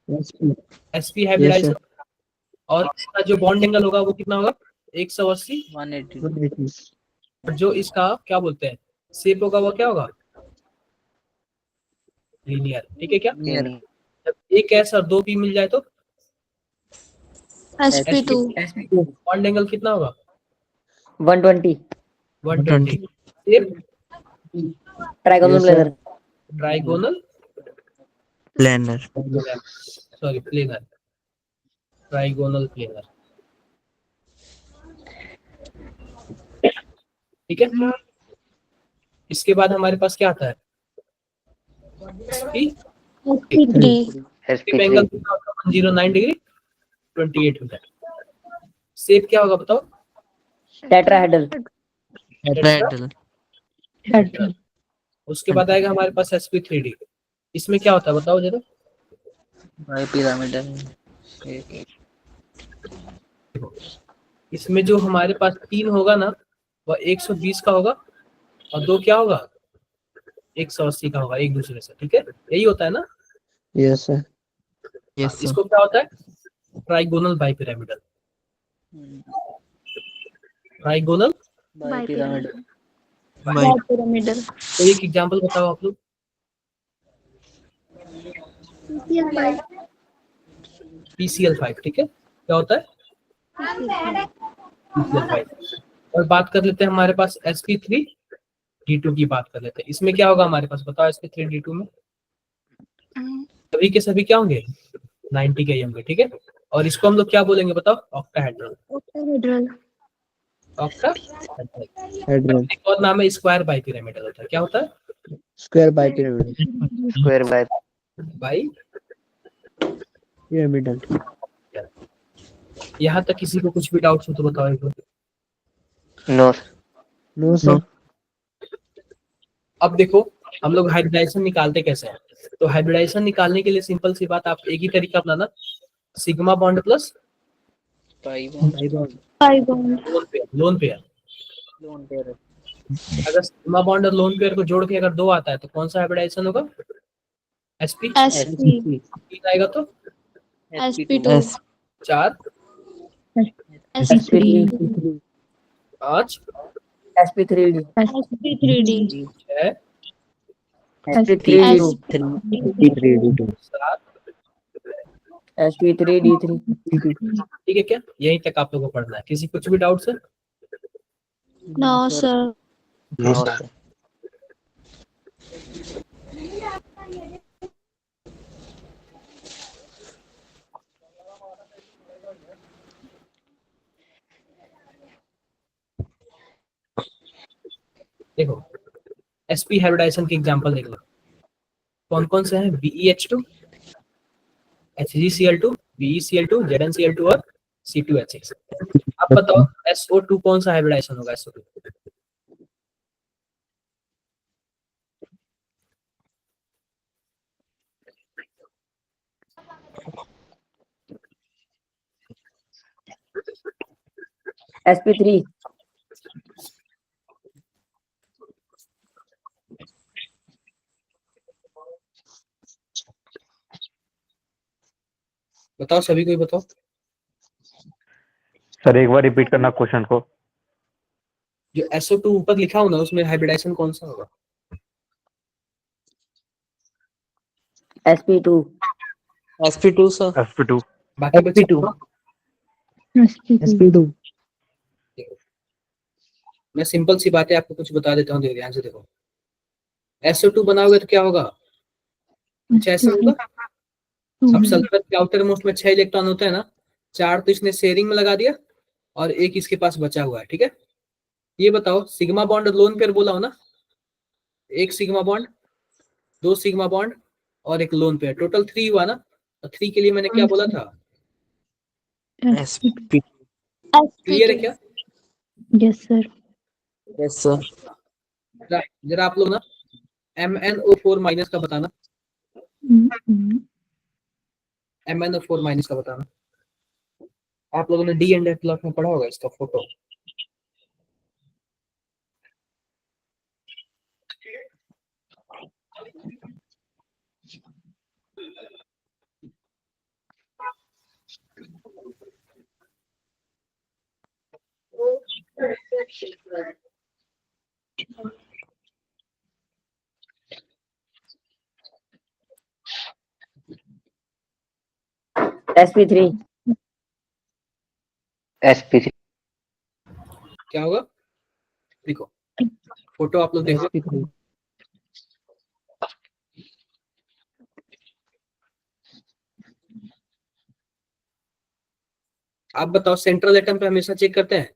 sp यस हाइब्रिडाइजेशन। सर। और इसका जो बॉन्ड एंगल होगा वो कितना होगा? 180। 180। और जो इसका क्या बोलते हैं शेप होगा वो क्या होगा? लीनियर। ठीक है क्या? जब एक s और दो p मिल जाए तो SP2 बॉन्ड एंगल कितना होगा? 120 120। Shape trigonal Yes, sir. Planar. Trigonal planar. Sorry planar. Trigonal planar. ठीक है। इसके बाद हमारे पास क्या आता है? SP SP3 एंगल कितना होगा? 109 डिग्री 28 मिनट। शेप क्या होगा बताओ? टेट्राहेड्रल। उसके बाद आएगा हमारे पास sp3d। इसमें क्या होता है बताओ जरा? इसमें जो हमारे पास 3 होगा ना वह 120 का होगा और 2 क्या होगा? 180 का होगा एक दूसरे से। ठीक है, यही होता है ना? Yes sir. इसको क्या होता है? Trigonal bipyramidal. Trigonal bipyramidal. तो एक एग्जांपल बताओ आप लोग। PCl5। ठीक है, क्या होता है? PCl5। और बात कर लेते हैं हमारे पास sp3d2 की बात कर लेते हैं। इसमें क्या होगा हमारे पास बताओ? sp3d2 में सभी के सभी क्या होंगे? 90 के ही होंगे। ठीक है, और इसको हम लोग क्या बोलेंगे बताओ? ऑक्टाहेड्रल। ऑक्टाहेड्रल। एक और नाम है स्क्वायर बाइपिरामिडल होता है। क्या होता है? Square bipyramidal. Square bi pyramidal. यहाँ तक किसी को कुछ भी डाउट हो तो बताओ एक बार। नो। No sir. अब देखो हम लोग हाइब्रिडाइजेशन निकालते कैसे हैं। तो हाइब्रिडाइजेशन निकालने के लिए सिंपल सी बात, आप एक ही तरीका अपनाना, sigma bond plus lone pair. अगर सिग्मा बॉन्ड और लोन पेयर को जोड़ के अगर 2 आता है तो कौन सा हाइब्रिडाइजेशन होगा? sp। तीन आएगा तो SP2 4 SP3 5 SP3D 6 SP3D 7। SP3D3। ठीक है क्या? यहीं तक आप लोगों को पढ़ना है। किसी कुछ भी doubt sir? No sir. No sir. देखो sp हाइब्रिडाइजेशन के एग्जांपल देख लो। कौन कौन से हैं? BeH2, HgCl2, BeCl2, ZnCl2 और C2H6। आप बताओ SO2 कौन सा हाइब्रिडाइजेशन होगा? SO2 SP3 बताओ, सभी को ही बताओ। सर एक बार रिपीट करना क्वेश्चन को। जो SO2 ऊपर लिखा हो ना उसमें हाइब्रिडाइजेशन कौन सा होगा? SP2 sir. sp2। बाकी बच्चे SP2। मैं सिंपल सी बातें आपको कुछ बता देता हूँ, ध्यान से देखो। SO2 बनाओगे तो क्या होगा? कुछ ऐसा होगा अब सल्फर के आउटर मोस्ट में 6 इलेक्ट्रॉन होते हैं ना, 4 तो इसने शेयरिंग में लगा दिया और एक इसके पास बचा हुआ है। ठीक है, ये बताओ सिग्मा बॉन्ड लोन पेयर बोला हो ना, एक सिग्मा बॉन्ड, 2 सिग्मा बॉन्ड और एक लोन पेयर, टोटल 3 हुआ ना। 3 के लिए मैंने क्या बोला था, sp क्लियर है क्या? Yes sir. yes sir right, जरा आप लोग ना MnO4 माइनस का बताना, MnO4 माइनस का बताना। आप लोगों ने डी एंड एफ ब्लॉक में पढ़ा होगा इसका फोटो। sp3 sp3 क्या होगा, देखो फोटो आप लोग देखो। sp3 आप बताओ सेंट्रल एटम पे हमेशा चेक करते हैं,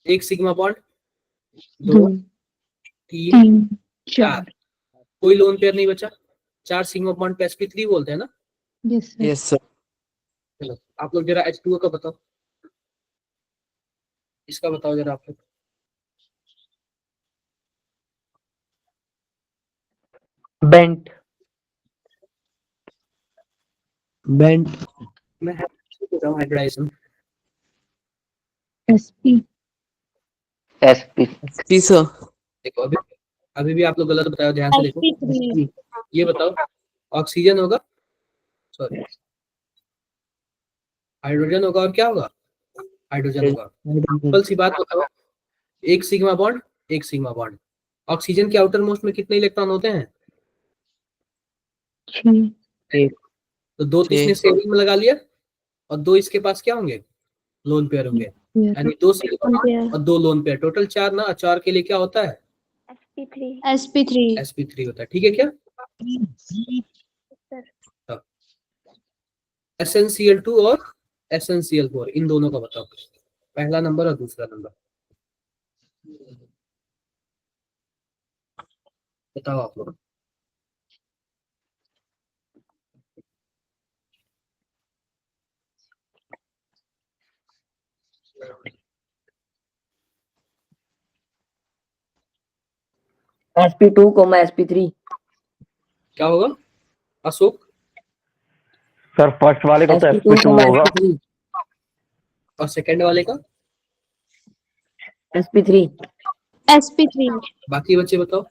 एक सिग्मा बॉन्ड, 2 3 3 4, 4। कोई लोन पेयर नहीं बचा, 4 सिग्मा बॉन्ड पे sp3 बोलते हैं ना। Yes sir. yes sir चलो आप लोग जरा H2O का बताओ, इसका बताओ जरा आप लोग। bent bent मैं बताऊं hybridisation, sp sp sp sir देखो अभी अभी भी आप लोग गलत बताओ, ध्यान से देखो। sp3 ये बताओ ऑक्सीजन होगा, सॉरी हाइड्रोजन होगा और क्या होगा, हाइड्रोजन होगा। सिंपल सी बात बताओ, एक सिग्मा बॉन्ड, एक सिग्मा बॉन्ड। ऑक्सीजन के आउटर मोस्ट में कितने इलेक्ट्रॉन होते हैं, 6। तो 2 तो इसने शेयरिंग में लगा लिया और 2 इसके पास क्या होंगे, लोन पेयर होंगे, यानी 2 सिग्मा बॉन्ड और 2 लोन पेयर, टोटल 4 ना। 4 के लिए क्या होता है, sp3 sp3 होता है। ठीक है क्या, SnCl2 और SnCl4 इन दोनों का बताओ, पहला नंबर और दूसरा नंबर बताओ आप लोग। sp2 sp3 क्या होगा अशोक, सर फर्स्ट वाले का तो sp2 sp2 होगा, sp3 और सेकंड वाले का, sp3 sp3 बाकी बच्चे बताओ।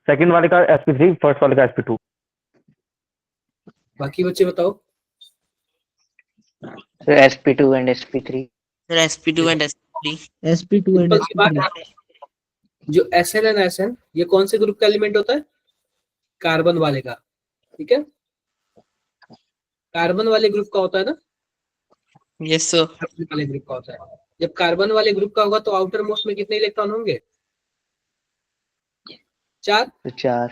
सेकंड वाले का sp3, फर्स्ट वाले का sp2। बाकी बच्चे बताओ। sp2 and sp3 Sir, SP2 and SP3. sp2 and simple सी बात sp3 है, जो Sn एंड Sn ये कौन से ग्रुप का एलिमेंट होता है, कार्बन वाले का। ठीक है, कार्बन वाले ग्रुप का होता है ना, Yes, sir. कार्बन वाले ग्रुप का होता है। जब कार्बन वाले ग्रुप का होगा तो आउटर मोस्ट में कितने इलेक्ट्रॉन होंगे, 4। तो 4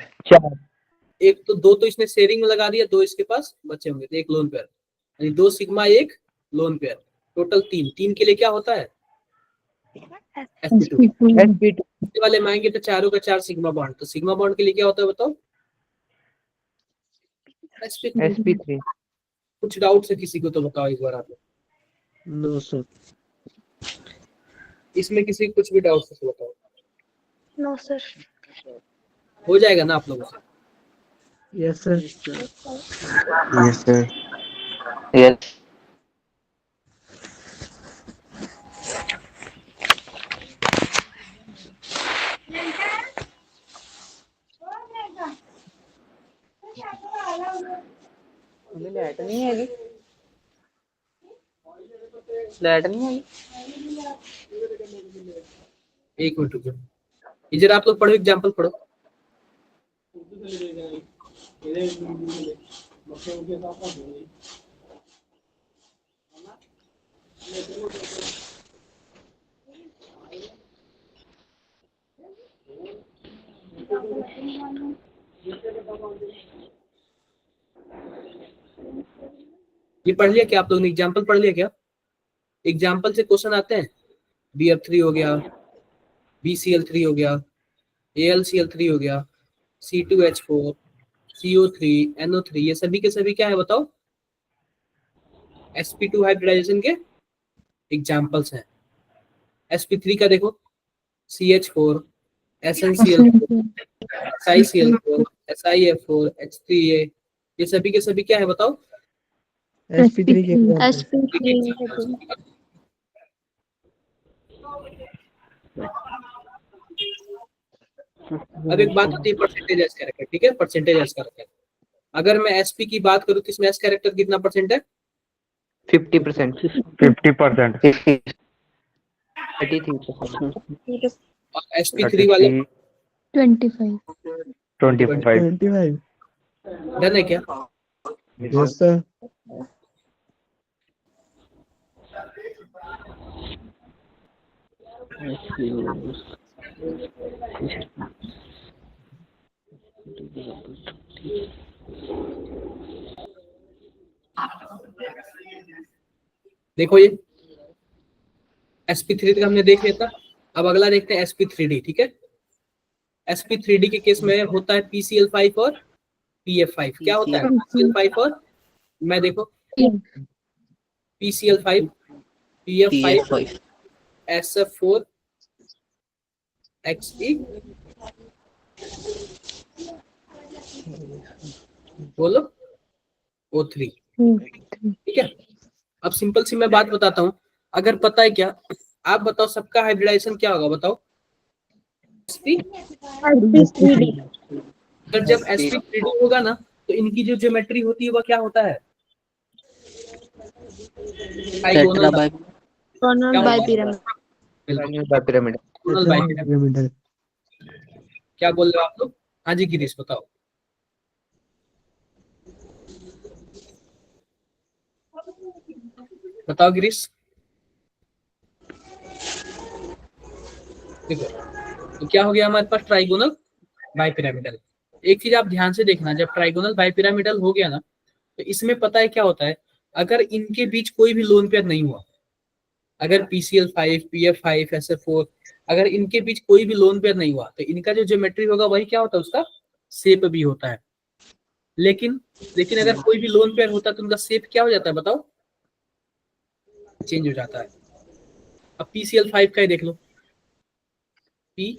एक तो 2 तो इसने शेयरिंग में लगा दिया, 2 इसके पास बचे होंगे, तो एक लोन पेयर, यानी 2 सिग्मा एक लोन पेयर, टोटल 3। 3 के लिए क्या होता है, sp2। sp2 वाले में आएंगे तो चारों का 4 सिग्मा बॉन्ड, तो सिग्मा बॉन्ड के लिए क्या होता है बताओ, sp3। sp3 कुछ डाउट है किसी को तो बताओ एक बार आप लोग। no sir इसमें किसी को कुछ भी डाउट है तो बताओ, नो सर हो जाएगा ना आप लोगों से। yes sir yes sir yes light नहीं है, लाइट नहीं है। एक मिनट रुको, इधर आप लोग पढ़ो, एग्जाम्पल पढ़ो। ये पढ़ लिया क्या आप लोगों ने? एग्जाम्पल पढ़ लिया क्या? एग्जाम्पल से क्वेश्चन आते हैं। BF3 हो गया, BCl3 हो गया, AlCl3 हो गया, C2H4, CO3, NO3, ये सभी के सभी क्या है बताओ? sp2 हाइब्रिडाइजेशन के एग्जाम्पल्स हैं। sp3 का देखो, CH4, SnCl4, SiCl4, SiF4, H3A, ये सभी के सभी क्या है बताओ? sp3 के sp3 अब एक बात होती है परसेंटेज एस कैरेक्टर, ठीक है? परसेंटेज एस कैरेक्टर, अगर मैं sp की बात करूं तो इसमें एस कैरेक्टर कितना परसेंट है? 50%. 50%. 33%. और sp3 वाले 25 25. डन है क्या? Yes sir. देखो ये sp3 तक हमने देख लिया था। अब अगला देखते हैं sp3d, ठीक है? sp3d के केस में होता है PCl5 और PF5। क्या होता है PCl5 और, मैं देखो, PCl5, PF5, SF4, XE, बोलो O3, ठीक है? अब सिंपल सी मैं बात बताता हूँ, अगर पता है क्या, आप बताओ सबका हाइब्रिडाइजेशन क्या होगा बताओ? sp3d अगर जब sp3d होगा ना तो इनकी जो ज्योमेट्री होती है वह क्या होता है? Trigonal bipyramid Pyramid. पिरामिडल। क्या बोल रहे हो आप लोग? हाँ जी गिरीश बताओ। बताओ गिरीश। देखो तो क्या हो गया हमारे पास? Trigonal bipyramidal. एक चीज आप ध्यान से देखना, जब ट्राइगोनल बाइपिरामिडल हो गया ना तो इसमें पता है क्या होता है, अगर इनके बीच कोई भी लोन पेयर नहीं हुआ, अगर PCl5, PF5, SF4, अगर इनके बीच कोई भी लोन पेयर नहीं हुआ तो इनका जो ज्योमेट्री होगा वही क्या होता है? उसका शेप भी होता है। लेकिन अगर कोई भी लोन पेयर होता है तो उनका शेप क्या हो जाता है बताओ? चेंज हो जाता है। अब PCl5 का ही देख लो, P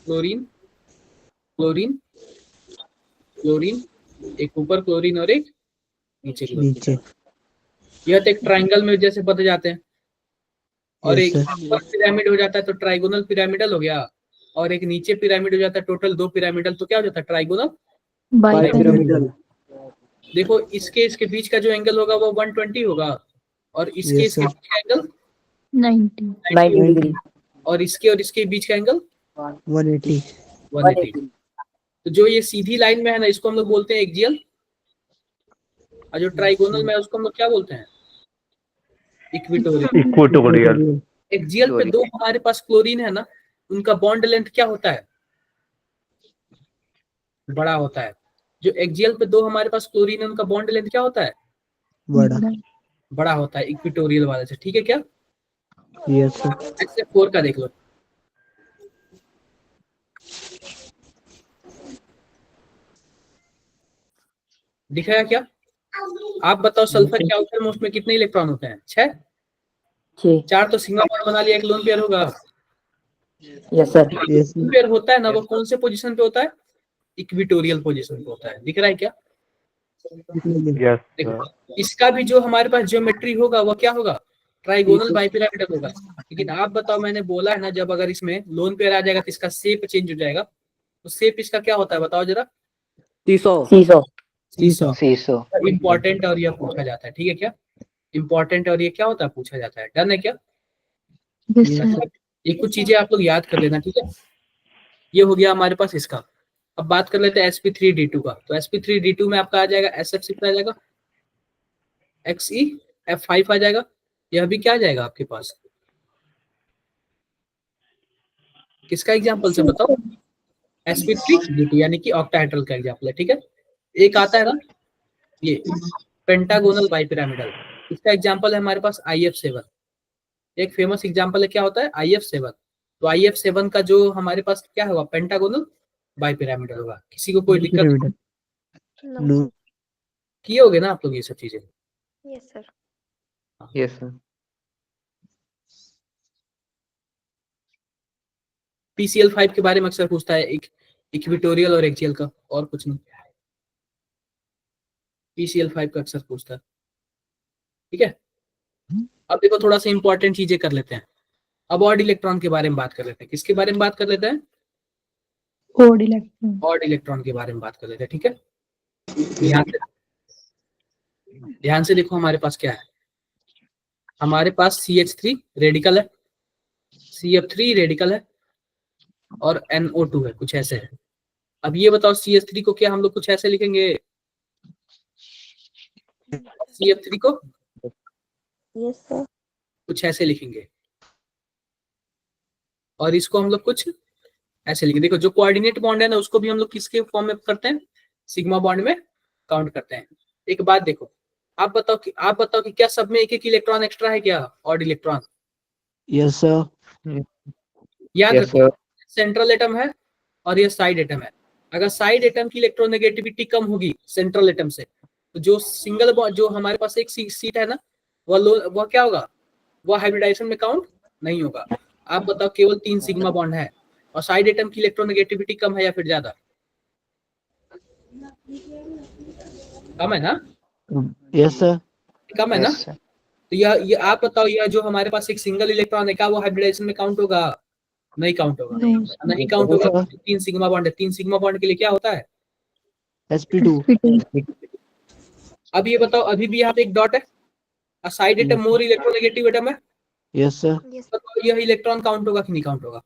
क्लोरीन क्लोरीन क्लोरीन, एक ऊपर क्लोरीन और एक नीचे नीचे। क्लोरीन। यह तो एक ट्राइंगल में जैसे बन जाते हैं, और एक Yes, sir. ऊपर पिरामिड हो जाता है तो ट्राइगोनल पिरामिडल हो गया, और एक नीचे पिरामिड हो जाता है, टोटल 2 पिरामिडल, तो क्या हो जाता है? Trigonal bipyramidal. देखो इसके बीच का जो एंगल होगा वो 120 होगा, और इसके Yes, sir. बीच का एंगल 90 90 डिग्री और इसके बीच का एंगल 180। 180। तो जो ये सीधी लाइन में है ना इसको हम लोग बोलते हैं एक्सियल, और जो ट्राइगोनल में है उसको हम लोग क्या बोलते हैं? इक्वेटोरियल। Equatorial. एक्सियल पे दो हमारे पास क्लोरीन है ना, उनका बॉन्ड लेंथ क्या होता है? बड़ा होता है। जो एक्सियल पे दो हमारे पास क्लोरीन है उनका बॉन्ड लेंथ क्या होता है? बड़ा होता है इक्वेटोरियल वाले से, ठीक है क्या? Yes sir. SF4 का देख लो, दिखाया क्या? आप बताओ सल्फर के आउटर मोस्ट में कितने इलेक्ट्रॉन होते हैं? 6। 4 तो सिग्मा बॉन्ड बना लिया, एक लोन पेयर होगा। Yes sir yes lone pair होता है ना वो कौन से पोजीशन पे होता है? इक्वेटोरियल पोजीशन पे होता है। दिख रहा है क्या? Yes. देखो इसका भी जो हमारे पास ज्योमेट्री होगा वो क्या होगा? ट्राइगोनल बाइपिरामिडल होगा। लेकिन आप बताओ, मैंने बोला है ना जब अगर इसमें लोन पेयर आ जाएगा तो इसका शेप चेंज हो जाएगा, तो शेप इसका क्या होता है बताओ जरा? सीसो Seesaw. इम्पोर्टेंट और यह पूछा जाता है, ठीक है क्या? इम्पोर्टेंट और ये क्या होता है पूछा जाता है। डन है क्या? yes sir ये कुछ चीजें आप लोग याद कर लेना, ठीक है? ये हो गया हमारे पास इसका। अब बात कर लेते हैं sp3d2 का। तो sp3d2 में आपका आ जाएगा SF6 आ जाएगा, XeF5 आ जाएगा, यह भी क्या आ जाएगा आपके पास? किसका एग्जांपल से बताओ? sp3d2 यानी कि ऑक्टाहेड्रल का एग्जांपल है, ठीक है? एक आता है ना ये पेंटागोनल बाइपिरामिडल। इसका एग्जांपल है हमारे पास IF7। एक फेमस एग्जांपल है, क्या होता है IF7। तो IF7 का जो हमारे पास क्या होगा, पेंटागोनल बाइपिरामिडल होगा। किसी को कोई दिक्कत पिरामिडल। नो। किए होगे ना आप लोग ये सब चीजें? Yes sir. Yes, sir. PCL5 के बारे में अक्सर पूछता है, एक इक्विटोरियल और एक्सियल का, और कुछ नहीं। PCL5 का अक्सर पूछता है, ठीक है। अब देखो थोड़ा सा इंपॉर्टेंट चीजें कर लेते हैं। अब ऑड इलेक्ट्रॉन के बारे में बात कर लेते हैं। किसके बारे में बात कर लेते हैं? Odd electron. ऑड इलेक्ट्रॉन के बारे में बात कर लेते हैं, ठीक है। ध्यान से देखो, हमारे पास क्या है, हमारे पास CH3 रेडिकल है, CF3 रेडिकल है, और NO2 है, कुछ ऐसे है। अब ये बताओ CH3 को क्या हम लोग कुछ ऐसे लिखेंगे? CF3 को यस सर। कुछ ऐसे लिखेंगे, और इसको हम लोग कुछ ऐसे लिखेंगे। देखो जो कोऑर्डिनेट बॉन्ड है ना, उसको भी हम लोग किसके फॉर्म में करते हैं? सिग्मा बॉन्ड में काउंट करते हैं। एक बात देखो, आप बताओ कि क्या सब में एक एक इलेक्ट्रॉन एक्स्ट्रा है क्या, ऑड इलेक्ट्रॉन? Yes sir. याद Yes, रखो, sir. सेंट्रल एटम है और ये साइड एटम है। अगर साइड एटम की इलेक्ट्रोनेगेटिविटी कम होगी सेंट्रल एटम से, तो जो सिंगल बॉन्ड, जो हमारे पास एक सीट है ना, वह क्या होगा, वह हाइब्रिडाइजेशन में काउंट नहीं होगा। आप बताओ, केवल 3 सिग्मा बॉन्ड है और साइड एटम की इलेक्ट्रोनेगेटिविटी कम है या फिर ज्यादा? कम है ना? Yes sir. कम है ना? Yes, sir. तो ये आप बताओ, यह जो हमारे पास एक सिंगल इलेक्ट्रॉन है, क्या वो हाइब्रिडाइजेशन में काउंट होगा? नहीं काउंट होगा। नहीं काउंट होगा। 3 सिग्मा बॉन्ड है, 3 सिग्मा बॉन्ड के लिए क्या होता है? sp2। अब ये बताओ, अभी भी यहाँ पे एक डॉट है, side atom more electronegative atom है, यस सर। तो यह इलेक्ट्रॉन काउंट होगा कि नहीं काउंट होगा?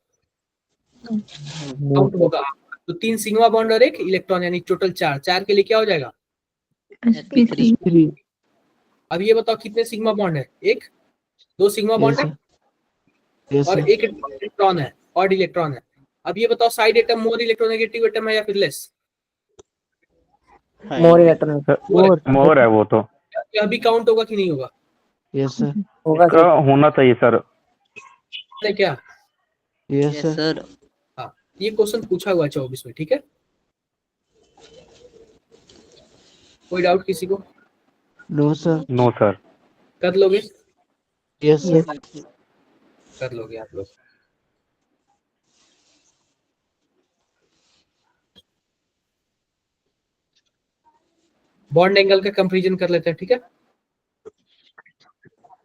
काउंट होगा। तो 3 सिग्मा बॉन्ड और एक इलेक्ट्रॉन, यानी टोटल 4 के लिए क्या हो जाएगा? sp3। अब ये बताओ कितने सिग्मा बॉन्ड है? 2 सिग्मा बॉन्ड है यस और सर। एक इलेक्ट्रॉन है, ऑड इलेक्ट्रॉन है। अब ये बताओ, side atom more electronegative atom है या फिर लेस? More electron. मोर है वो तो। यह भी काउंट होगा कि नहीं होगा? Yes sir. होगा इसका होना चाहिए सर। क्या? Yes sir. हाँ, ये क्वेश्चन पूछा हुआ है 24 में, ठीक है। कोई डाउट किसी को? No sir. No sir. कर लोगे? Yes sir. कर लोगे आप लोग। बॉन्ड एंगल का कंपैरिजन कर लेते हैं, ठीक है।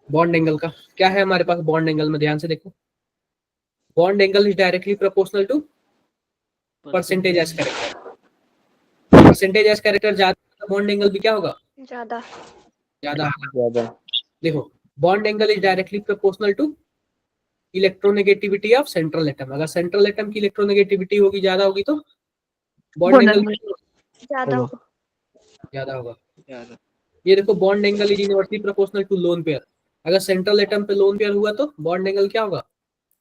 बॉन्ड एंगल का क्या है हमारे पास? बॉन्ड एंगल में ध्यान से देखो, bond angle is directly proportional to percentage s character. Percentage s character ज्यादा, बॉन्ड एंगल भी क्या होगा? ज्यादा। ज्यादा। देखो, bond angle is directly proportional to electronegativity of central atom. अगर सेंट्रल एटम की इलेक्ट्रोनेगेटिविटी होगी, ज्यादा होगी, तो बॉन्ड एंगल ज्यादा। ज्यादा होगा। ये देखो, bond angle is inversely proportional to lone pair. अगर सेंट्रल एटम पे लोन पेयर हुआ तो बॉन्ड एंगल क्या होगा?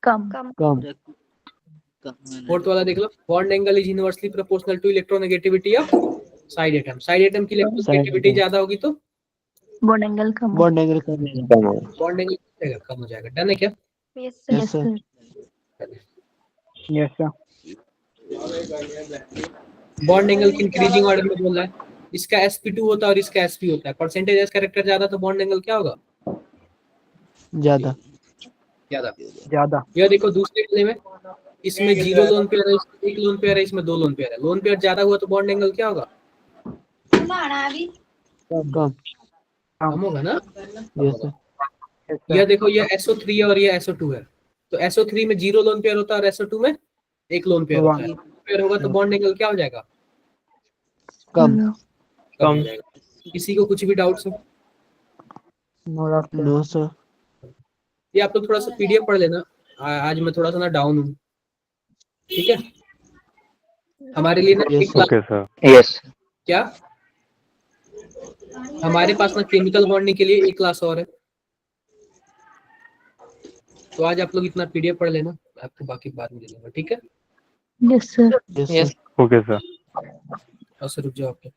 कम। कम। फोर्थ वाला देख लो, bond angle is inversely proportional to electronegativity of side atom. Side atom की इलेक्ट्रोनेगेटिविटी ज्यादा होगी तो बॉन्ड एंगल कम। बॉन्ड एंगल कम। बॉन्ड एंगल कम हो जाएगा। डन है क्या? Yes sir. Yes sir. Yes sir. Bond angle की इंक्रीजिंग ऑर्डर में बोल रहा है। इसका sp2 होता है और इसका sp होता है। परसेंटेज एज कैरेक्टर ज्यादा तो बॉन्ड एंगल क्या होगा? ज्यादा। ज्यादा। यह देखो, दूसरे वाले में इसमें 0 लोन पेयर है, इसमें 1 लोन पेयर है, इसमें 2 लोन पेयर है। लोन पेयर ज्यादा हुआ तो बॉन्ड एंगल क्या होगा? कम। कम होगा ना? Yes sir. यह देखो, ये SO3 है और ये SO2 है। तो SO3 में 0 लोन पेयर होता है और SO2 में 1 लोन पेयर होता है। पेयर होगा तो बॉन्ड एंगल क्या हो जाएगा? कम। कम हो जाएगा। किसी को कुछ भी डाउट है? No sir. ये आप लोग थोड़ा सा PDF पढ़ लेना। आज मैं थोड़ा सा ना डाउन हूँ, ठीक है। हमारे लिए ना एक क्लास, ओके सर। Yes. क्या हमारे पास ना केमिकल बॉन्डिंग के लिए एक क्लास और है। तो आज आप लोग इतना PDF पढ़ लेना, आपको बाकी बाद में दे दूंगा, ठीक है। Yes sir. Yes Yes. Sir. Okay sir. और सर रुक जाओ आप लोग।